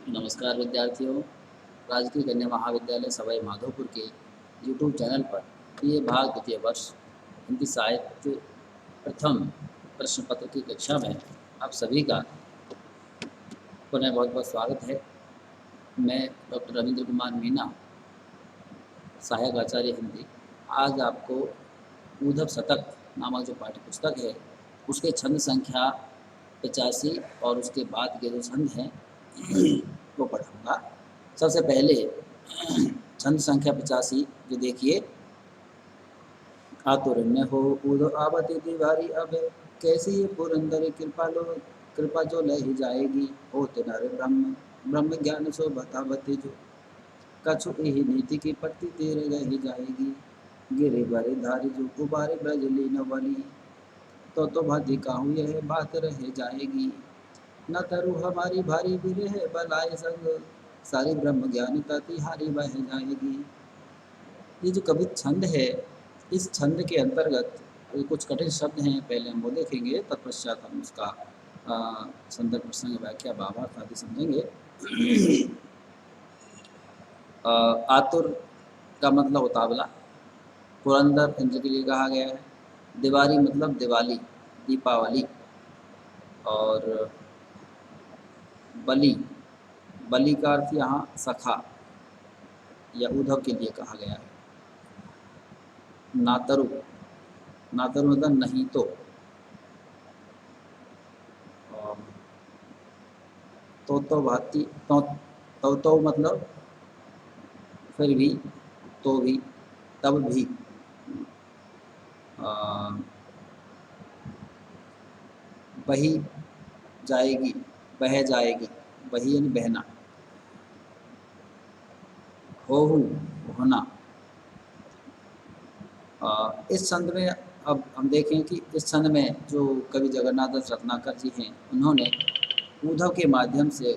नमस्कार विद्यार्थियों। राजकीय कन्या महाविद्यालय सवाई माधोपुर के यूट्यूब चैनल पर ये भाग द्वितीय वर्ष हिंदी साहित्य प्रथम प्रश्न पत्र की कक्षा में आप सभी का पुनः बहुत बहुत स्वागत है। मैं डॉक्टर रविंद्र कुमार मीना, सहायक आचार्य हिंदी, आज आपको ऊधव शतक नामक जो पाठ्य पुस्तक है उसके छंद संख्या 85 और उसके बाद के जो छंद हैं वो पढ़ाऊँगा। सबसे पहले छंद संख्या 85 जो देखिए, आतुरन्य हो उदो आवत दीवारी अब, कैसी ये पुरंदर कृपा लो, कृपा जो लह जाएगी, होत नर ब्रह्म ब्रह्म ज्ञान सो बतावती जो, कछु यही नीति की पट्टी तेरे रह जाएगी, गिरे बारे धारी जो उबारे ब्रज लीन वाली, तो भाती काहू यह बात रह जाएगी, न तरु हमारी भारी विरह बलाए संग, सारी ब्रह्म ज्ञानता तिहारी बह जाएगी। ये जो कवि छंद है, इस छंद के अंतर्गत कुछ कठिन शब्द हैं, पहले हम वो देखेंगे, तत्पश्चात हम उसका संदर्भ प्रसंग व्याख्या भावार्थ आदि समझेंगे। आतुर का मतलब उतावला, पुरंदर इंद्र के लिए कहा गया है, दिवारी मतलब दिवाली, दीपावली, और बलि, बलि का अर्थ यहाँ सखा या उद्धव के लिए कहा गया है। नातरु, नातरु मतलब नहीं तो, तो भाती, तो मतलब फिर भी, तो भी, तब भी, बही जाएगी, बह जाएगी, बही यानी बहना, होहू होना। इस छंद में अब हम देखें कि इस छंद में जो कवि जगन्नाथ दास रत्नाकर जी हैं, उन्होंने उद्धव के माध्यम से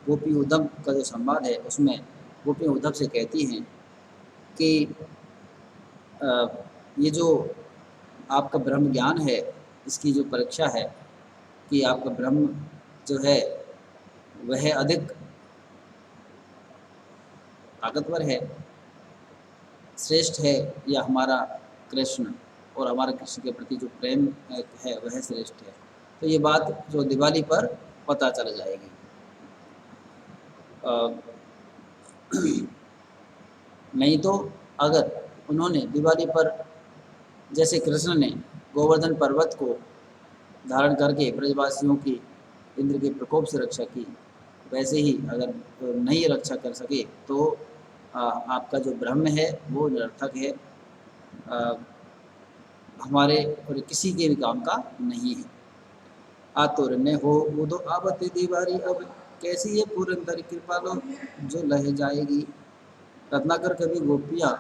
गोपी उद्धव का जो संवाद है उसमें गोपी उद्धव से कहती हैं कि ये जो आपका ब्रह्म ज्ञान है, इसकी जो परीक्षा है कि आपका ब्रह्म जो है वह अधिक ताकतवर है, श्रेष्ठ है, या हमारा कृष्ण और हमारे कृष्ण के प्रति जो प्रेम है वह श्रेष्ठ है। तो ये बात जो दिवाली पर पता चल जाएगी। नहीं तो अगर उन्होंने दिवाली पर, जैसे कृष्ण ने गोवर्धन पर्वत को धारण करके ब्रजवासियों की इंद्र के प्रकोप से रक्षा की, वैसे ही अगर नहीं रक्षा कर सके तो आपका जो ब्रह्म है वो निरर्थक है, हमारे और किसी के भी काम का नहीं है। आतुर ने हो उदो आवत दीवारी अब, कैसी ये पुरंदर कृपा लो जो लह जाएगी। रत्नाकर कवि गोपियाँ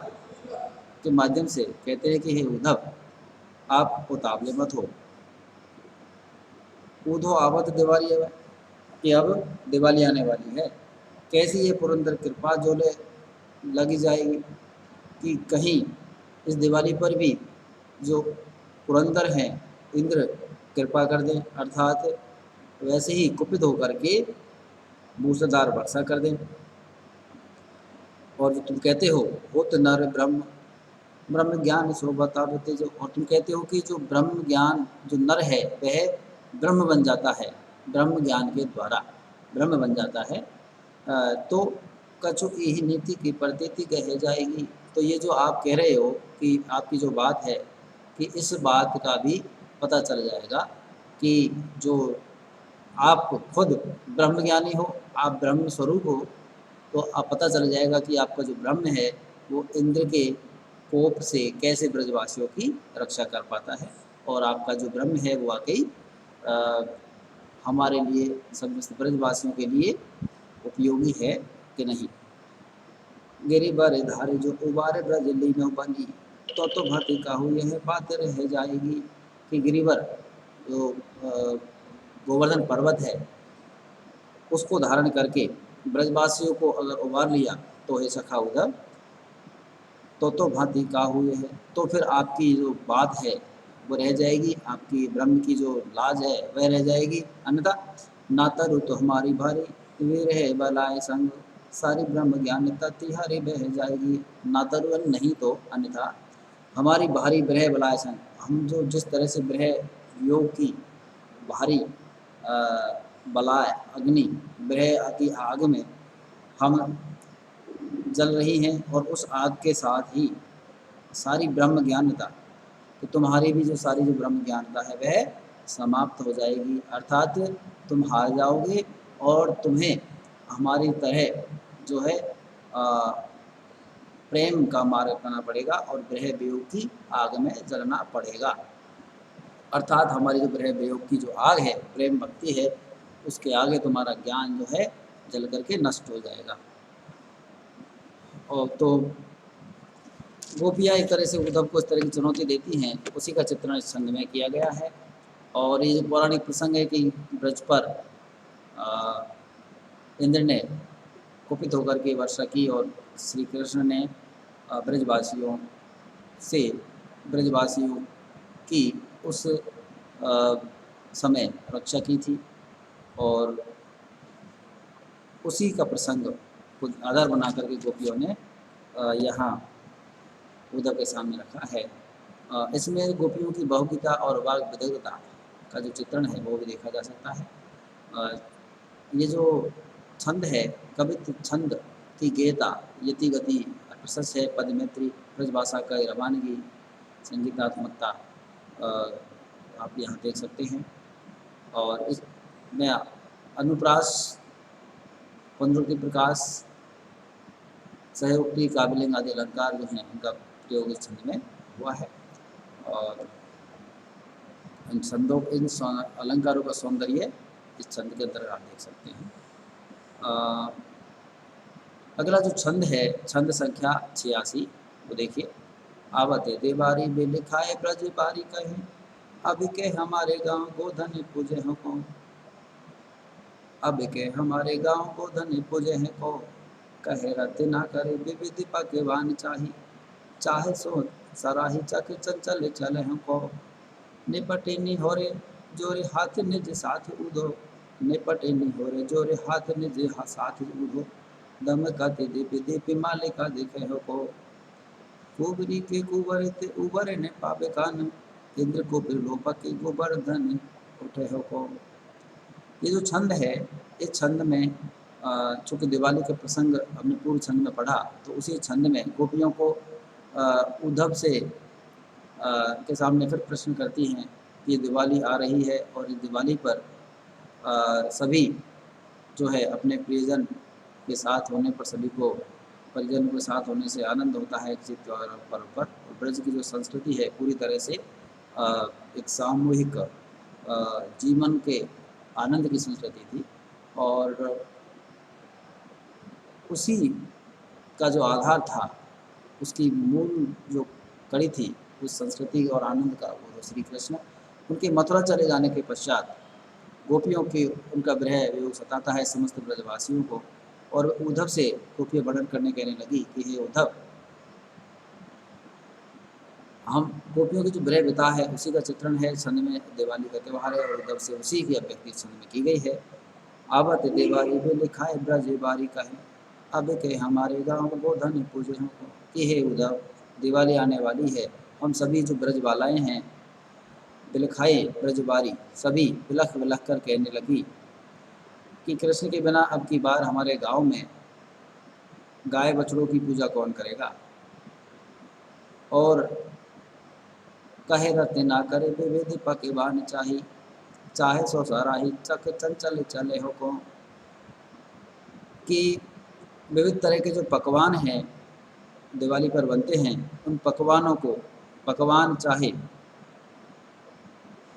के माध्यम से कहते हैं कि हे उद्धव, आप उतावले मत हो, उधो आवत दिवाली अब, कि अब दिवाली आने वाली है, कैसी ये पुरंदर कृपा जो लगी जाएगी, कि कहीं इस दिवाली पर भी जो पुरंदर हैं इंद्र कृपा कर दें, अर्थात वैसे ही कुपित होकर के मूसलाधार वर्षा कर दें। और जो तुम कहते हो तो नर ब्रह्म ब्रह्म ज्ञान सो बतावते जो, और तुम कहते हो कि जो ब्रह्म ज्ञान जो नर है वह ब्रह्म बन जाता है, ब्रह्म ज्ञान के द्वारा ब्रह्म बन जाता है, तो कछु यही नीति की प्रतीति कह जाएगी। तो ये जो आप कह रहे हो कि आपकी जो बात है कि इस बात का भी पता चल जाएगा कि जो आप खुद ब्रह्म ज्ञानी हो, आप ब्रह्म स्वरूप हो, तो आप पता चल जाएगा कि आपका जो ब्रह्म है वो इंद्र के कोप से कैसे ब्रजवासियों की रक्षा कर पाता है, और आपका जो ब्रह्म है वो वाकई हमारे लिए, समस्त ब्रजवासियों के लिए उपयोगी है कि नहीं। गिरी बारे धारे जो उबारे ब्रज लीनो बनी, तो भांति काहू यह बात रह जाएगी, कि गिरिवर जो गोवर्धन पर्वत है उसको धारण करके ब्रजवासियों को अगर उबार लिया तो हे सखा उधर, तो भांति काहू यह, तो फिर आपकी जो बात है वो रह जाएगी, आपकी ब्रह्म की जो लाज है वह रह जाएगी, अन्यथा नातर तो हमारी भारी, वीर है बलाए संग, सारी ब्रह्म ज्ञान तति हरि बह जाएगी। ना तरुअन नहीं तो अन्यथा हमारी भारी ब्रह बलाए संग, हम जो जिस तरह से ब्रह योग की भारी बलाय अग्नि ब्रह की आग में हम जल रही हैं, और उस आग के साथ ही सारी ब्रह्म ज्ञानता, तो तुम्हारी भी जो सारी जो ब्रह्म ज्ञानता है वह समाप्त हो जाएगी, अर्थात तुम हार जाओगे और तुम्हें हमारी तरह जो है प्रेम का मार्ग अपनाना पड़ेगा और ब्रह वियोग की आग में जलना पड़ेगा। अर्थात हमारी जो ब्रह वियोग की जो आग है, प्रेम भक्ति है, उसके आगे तुम्हारा ज्ञान जो है जल करके नष्ट हो जाएगा। और तो गोपियाँ एक तरह से उद्धव को इस तरह की चुनौती देती हैं, उसी का चित्रण इस छंद में किया गया है। और ये जो पौराणिक प्रसंग है कि ब्रज पर इंद्र ने कुपित होकर के वर्षा की और श्री कृष्ण ने ब्रजवासियों से ब्रजवासियों की उस समय रक्षा की थी, और उसी का प्रसंग को आधार बना करके गोपियों ने यहाँ उद्धव के सामने रखा है। इसमें गोपियों की बहुगीता और वाग विदग्धता का जो चित्रण है वो भी देखा जा सकता है। ये जो छंद है, कवित छंद की गेयता यति गति प्रशस्त है, पदमित्री ब्रजभाषा का रवानगी संगीतात्मकता आप यहाँ देख सकते हैं। और इसमें अनुप्रास पुनरुक्ति प्रकाश सहयोक्ति काबिलिंग आदि अलंकार जो हैं उनका प्रयोग इस छंद में हुआ है। और इन छंदों इन अलंकारों का सौंदर्य इस छंद के अंतर्गत आप देख सकते हैं। अगला जो छंद है छंद संख्या 86 वो देखिए। आवते देवारी बे लिखाए ब्रज बारी कहे, अब के हमारे गांव गोधन पूजे हो को, अब के हमारे गांव गोधन पूजे हैं को, कहे रत ना करे विविधि पकवान चाही, चाहे सो सराही चक चंचल चले हमको, निपटे निहोरे जोरे हाथ निज साथ उदो, निपटे निहोरे जोरे हाथ निज साथ उदो, दम कति दीपि दीपि मालिका दिखे हो को, कुबरी के कुबर ते उबर ने पावे कान, इंद्र को बिलोप के गोवर्धन उठे हो को। ये जो छंद है इस छंद में चूँकि दिवाली के प्रसंग हमने पूर्व छंद में पढ़ा, तो उसी छंद में गोपियों को उद्धव से के सामने फिर प्रश्न करती हैं कि दिवाली आ रही है और इस दिवाली पर सभी जो है अपने प्रियजन के साथ होने पर सभी को परिजनों के साथ होने से आनंद होता है किसी त्यौहार पर्व पर। और ब्रज की जो संस्कृति है पूरी तरह से एक सामूहिक जीवन के आनंद की संस्कृति थी, और उसी का जो आधार था, उसकी मूल जो कड़ी थी उस संस्कृति और आनंद का, वो श्री कृष्ण उनके मथुरा चले जाने के पश्चात गोपियों की उनका विरह वियोग सताता है समस्त ब्रजवासियों को, और उद्धव से गोपियाँ वर्णन करने कहने लगी कि हे उद्धव, हम गोपियों की जो विरह व्यथा है उसी का चित्रण है छंद में, दिवाली का त्यौहार है और उद्धव से उसी की अभिव्यक्ति छंद में की गई है। आवत देवारी भी लिखाए ब्रज बारी कहे, अब के हमारे गाँव गोधन पूजे हमको, कि हे उद्धव दिवाली आने वाली है, हम सभी जो ब्रजबालाएँ हैं बिलखाई ब्रजबारी सभी बिलख बिलख कर कहने लगी कि कृष्ण के बिना अब की बार हमारे गांव में गाय बछड़ों की पूजा कौन करेगा, और कहे रत्न ना करे विविधि पकवान चाही, चाहे सो सराही चक चंचल चले हो को, कि विविध तरह के जो पकवान हैं दिवाली पर बनते हैं उन पकवानों को पकवान चाहे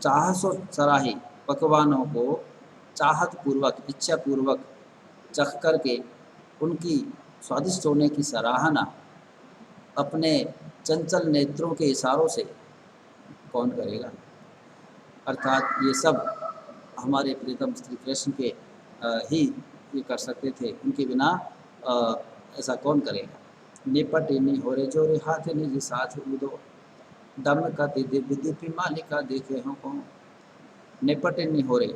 चाह सो सराही पकवानों को चाहत पूर्वक इच्छा पूर्वक चख करके उनकी स्वादिष्ट होने की सराहना अपने चंचल नेत्रों के इशारों से कौन करेगा। अर्थात ये सब हमारे प्रीतम श्री कृष्ण के ही ये कर सकते थे, उनके बिना ऐसा कौन करेगा। निपट नि हो रे जोरे हाथ निज साथ उदो, दम का दिव्य दिव्य मालिका देखे हो को, निपट नि हो रे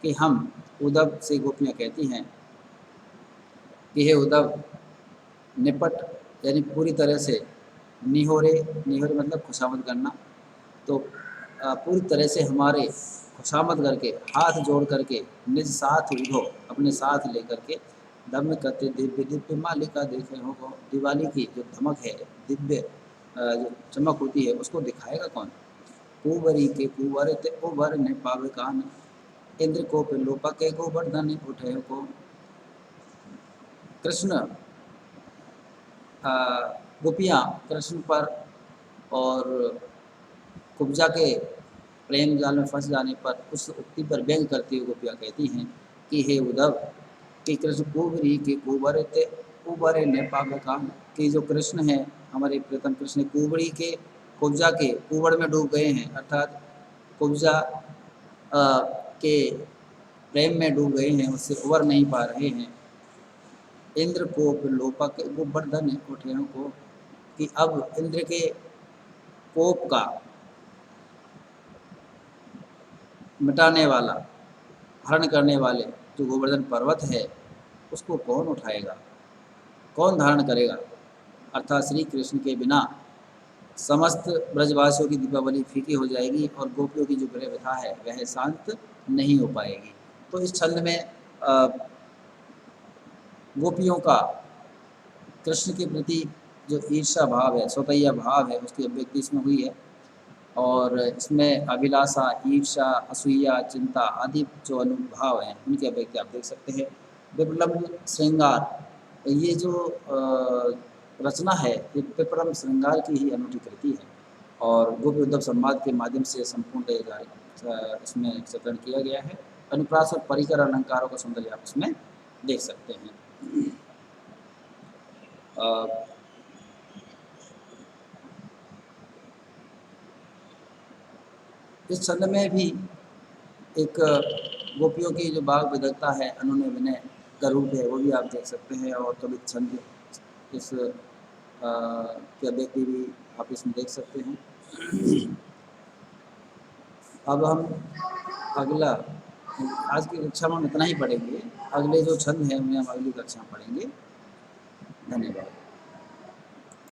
कि हम उद्धव से गोपियाँ कहती हैं कि हे उद्धव, निपट यानी पूरी तरह से, निहोरे, निहोरे मतलब खुशामद करना, तो पूरी तरह से हमारे खुशामद करके, हाथ जोड़ करके, निज साथ उठो, अपने साथ लेकर के, धम्म करते दिव्य दिव्य मालिका देखे हो। दिवाली की जो धमक है, दिव्य जो चमक होती है, उसको दिखाएगा कौन? कुंवरी के कुंवर ते उबर ने पावे कान, इंद्र को पिलोपा के गोवर्धन उठे को। कृष्ण गोपियाँ कृष्ण पर और कुब्जा के प्रेम जाल में फंस जाने पर उस उक्ति पर व्यंग करती हुई गोपियाँ कहती हैं कि हे उद्धव, कि कृष्ण कुंवरी के कुंवर ते उबर ने पावे कान, कि जो कृष्ण है, हमारे प्रीतम कृष्ण कुंवरी के कुब्जा के कुंवर में डूब गए हैं, अर्थात कुब्जा के प्रेम में डूब गए हैं, उससे उबर नहीं पा रहे हैं। इंद्र को लोपक गोवर्धन उठे को, कि अब इंद्र के कोप का मिटाने वाला, हरण करने वाले जो गोवर्धन पर्वत है, उसको कौन उठाएगा, कौन धारण करेगा? अर्थात श्री कृष्ण के बिना समस्त ब्रजवासियों की दीपावली फीकी हो जाएगी और गोपियों की जो प्रेम व्यथा है वह शांत नहीं हो पाएगी। तो इस छंद में गोपियों का कृष्ण के प्रति जो ईर्षा भाव है, स्वतैया भाव है, उसकी अभिव्यक्ति इसमें हुई है। और इसमें अभिलाषा, ईर्षा, असूया, चिंता आदि जो अनुभाव हैं, उनकी अभिव्यक्ति आप देख सकते हैं। विप्लव श्रृंगार, ये जो रचना है, ये विप्लव श्रृंगार की ही अनूठी कृति है और गोपी उद्धव संवाद के माध्यम से संपूर्ण इसमें चित्रण किया गया है। अनुप्रास और परिकर अलंकारों का सौंदर्य आप इसमें देख सकते हैं। इस छंद में भी एक गोपियों की जो भाव विदग्धता है, अनुनय विनय का रूप है, वो भी आप देख सकते हैं। और कभी छंद इस की अभिव्यक्ति भी आप इसमें देख सकते हैं। अब हम अगला, आज की कक्षा में हम इतना ही पढ़ेंगे, अगले जो छंद हैं उन्हें हम अगली कक्षा में पढ़ेंगे। धन्यवाद।